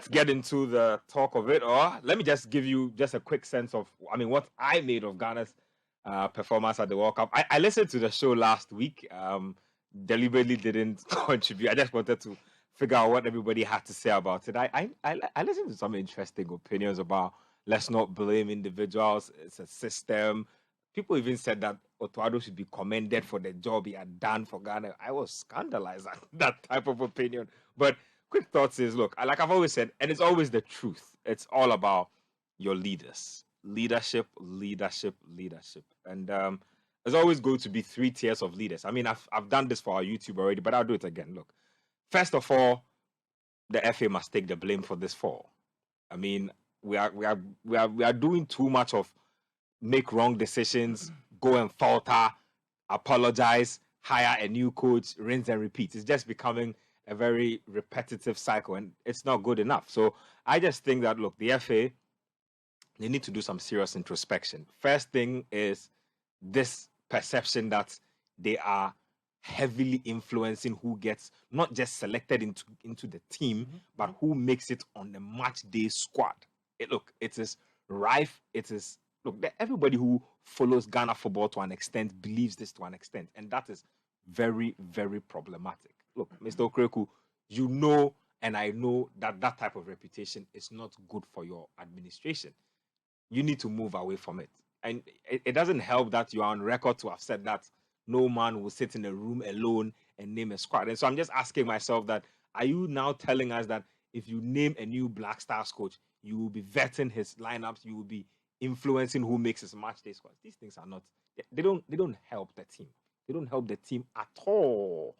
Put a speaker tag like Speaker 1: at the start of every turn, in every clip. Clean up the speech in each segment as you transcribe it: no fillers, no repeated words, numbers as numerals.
Speaker 1: let's get into the talk of it. Or let me just give you just a quick sense of, what I made of Ghana's performance at the World Cup. I listened to the show last week. Deliberately didn't contribute. I just wanted to figure out what everybody had to say about it. I listened to some interesting opinions about let's not blame individuals. It's a system. People even said that Otto Addo should be commended for the job he had done for Ghana. I was scandalized at that type of opinion. But quick thoughts is, look, like I've always said, and it's always the truth. It's all about your leaders. Leadership. And there's always going to be 3 tiers of leaders. I've done this for our YouTube already, but I'll do it again. Look, first of all, the FA must take the blame for this fall. We are doing too much of make wrong decisions, go and falter, apologize, hire a new coach, rinse and repeat. It's just becoming a very repetitive cycle, and it's not good enough. So I just think that, look, the FA, they need to do some serious introspection. First thing is this perception that they are heavily influencing who gets not just selected into the team, but who makes it on the match day squad. It is rife. Everybody who follows Ghana football to an extent believes this to an extent, and that is very, very problematic. Look, Mr. Okreku, you know, and I know that type of reputation is not good for your administration. You need to move away from it. And it doesn't help that you are on record to have said that no man will sit in a room alone and name a squad. And so I'm just asking myself that, are you now telling us that if you name a new Black Stars coach, you will be vetting his lineups, you will be influencing who makes his match day squad? These things are not, they don't help the team. They don't help the team at all.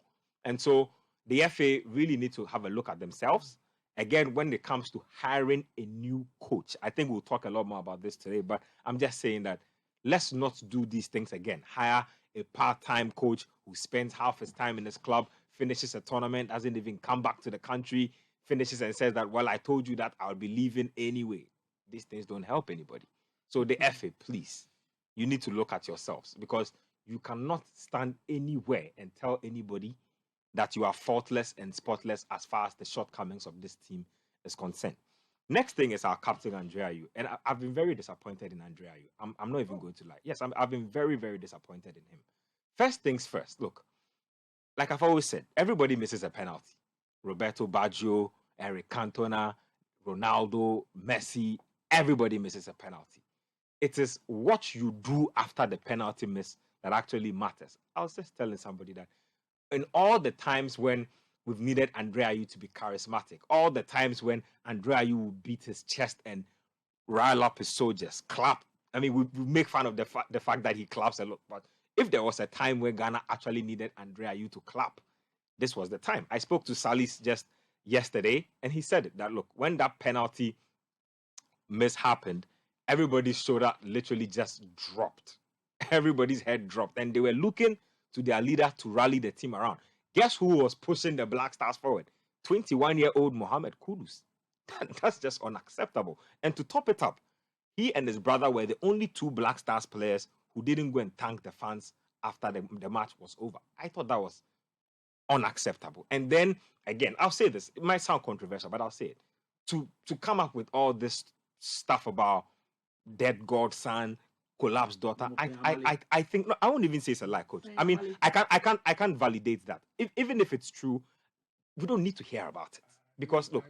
Speaker 1: And so the FA really need to have a look at themselves. Again, when it comes to hiring a new coach, I think we'll talk a lot more about this today, but I'm just saying that let's not do these things again. Hire a part-time coach who spends half his time in his club, finishes a tournament, doesn't even come back to the country, finishes and says that, well, I told you that I'll be leaving anyway. These things don't help anybody. So the FA, please, you need to look at yourselves, because you cannot stand anywhere and tell anybody that you are faultless and spotless as far as the shortcomings of this team is concerned. Next thing is our captain, Andre Ayew. And I've been very disappointed in Andre Ayew. I'm not even going to lie. Yes, I've been very, very disappointed in him. First things first, look, like I've always said, everybody misses a penalty. Roberto Baggio, Eric Cantona, Ronaldo, Messi, everybody misses a penalty. It is what you do after the penalty miss that actually matters. I was just telling somebody that in all the times when we've needed Andre Ayew to be charismatic, all the times when Andre Ayew will beat his chest and rile up his soldiers, clap. We make fun of the fact that he claps a lot, but if there was a time when Ghana actually needed Andre Ayew to clap, this was the time. I spoke to Salis just yesterday, and he said that, look, when that penalty miss happened, everybody's shoulder literally just dropped. Everybody's head dropped, and they were looking to their leader to rally the team around. Guess who was pushing the Black Stars forward? 21-year-old Mohamed Kudus. That's just unacceptable. And to top it up, he and his brother were the only 2 Black Stars players who didn't go and thank the fans after the match was over. I thought that was unacceptable. And then, again, I'll say this. It might sound controversial, but I'll say it. To come up with all this stuff about dead godson, collapsed daughter, I think, no, I won't even say it's a lie, coach. I can't validate that. Even if it's true, we don't need to hear about it. Because look,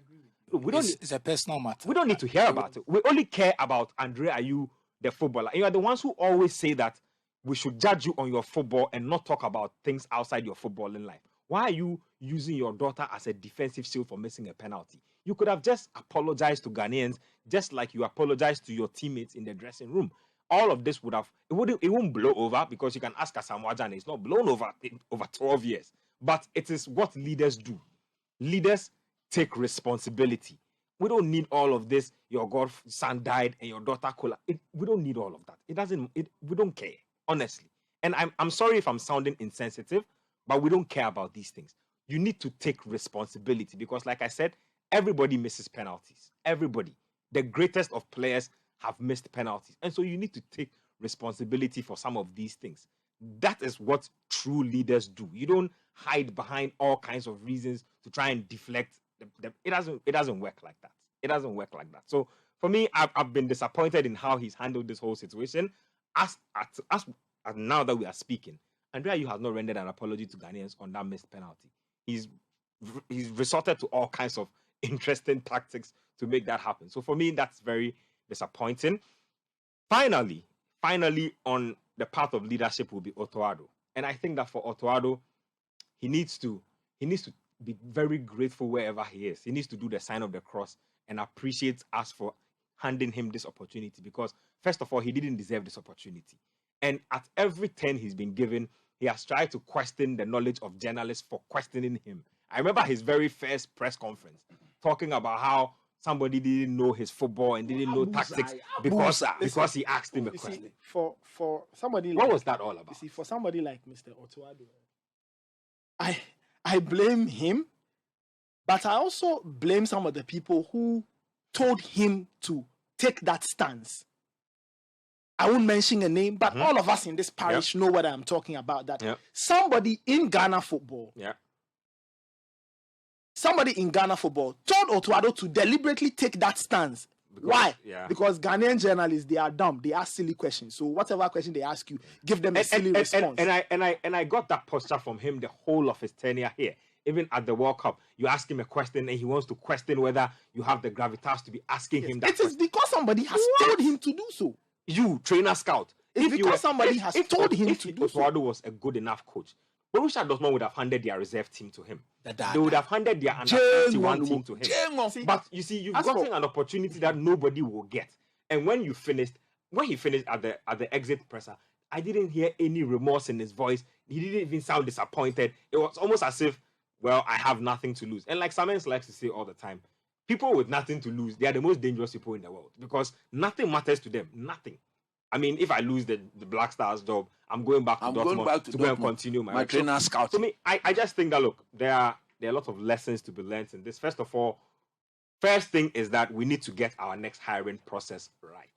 Speaker 2: it's a personal matter.
Speaker 1: We don't need to hear about it. We only care about Andre Ayew, the footballer. You are the ones who always say that we should judge you on your football and not talk about things outside your footballing life. Why are you using your daughter as a defensive shield for missing a penalty? You could have just apologized to Ghanaians, just like you apologized to your teammates in the dressing room. All of this it won't blow over, because you can ask Asamoah and it's not blown over 12 years. But it is what leaders do. Leaders take responsibility. We don't need all of this. Your godson died and your daughter collapsed. We don't need all of that. We don't care, honestly. And I'm sorry if I'm sounding insensitive, but we don't care about these things. You need to take responsibility, because like I said, everybody misses penalties. Everybody. The greatest of players have missed penalties. And so you need to take responsibility for some of these things. That is what true leaders do. You don't hide behind all kinds of reasons to try and deflect. It doesn't work like that. It doesn't work like that. So for me, I've been disappointed in how he's handled this whole situation. As now that we are speaking, Andrea, you have not rendered an apology to Ghanaians on that missed penalty. He's resorted to all kinds of interesting tactics to make that happen. So for me, that's very disappointing. Finally, on the path of leadership will be Otto Addo. And I think that for Otto Addo, he needs to be very grateful wherever he is. He needs to do the sign of the cross and appreciate us for handing him this opportunity, because first of all, he didn't deserve this opportunity. And at every turn he's been given, he has tried to question the knowledge of journalists for questioning him. I remember his very first press conference talking about how somebody didn't know his football and didn't know tactics because he asked him a question.
Speaker 3: See, for somebody
Speaker 1: what
Speaker 3: like,
Speaker 1: was that all about?
Speaker 3: You see, for somebody like Mr. Otto Addo, I blame him, but I also blame some of the people who told him to take that stance. I won't mention a name, but all of us in this parish know what I'm talking about. That somebody in Ghana football, somebody in Ghana football told Otto Addo to deliberately take that stance. Why? Because Ghanaian journalists, they are dumb. They ask silly questions. So whatever question they ask you, give them a silly response.
Speaker 1: And I got that posture from him the whole of his tenure here. Even at the World Cup, you ask him a question and he wants to question whether you have the gravitas to be asking him that.
Speaker 3: It is because somebody has told him to do so.
Speaker 1: You, trainer scout.
Speaker 3: It's because somebody has told him to do so.
Speaker 1: If Otto Addo was a good enough coach, Borussia Dortmund would have handed their reserve team to him. They would have handed their under 21 team to him. But you see, you've gotten an opportunity that nobody will get. And when he finished at the exit presser, I didn't hear any remorse in his voice. He didn't even sound disappointed. It was almost as if, well, I have nothing to lose. And like Samens likes to say all the time, people with nothing to lose, they are the most dangerous people in the world, because nothing matters to them. Nothing. I mean, if I lose the Black Stars job, I'm going back to Dortmund to go and continue my
Speaker 4: trainer scout.
Speaker 1: To me, I just think that, look, there are a lot of lessons to be learned in this. First of all, first thing is that we need to get our next hiring process right.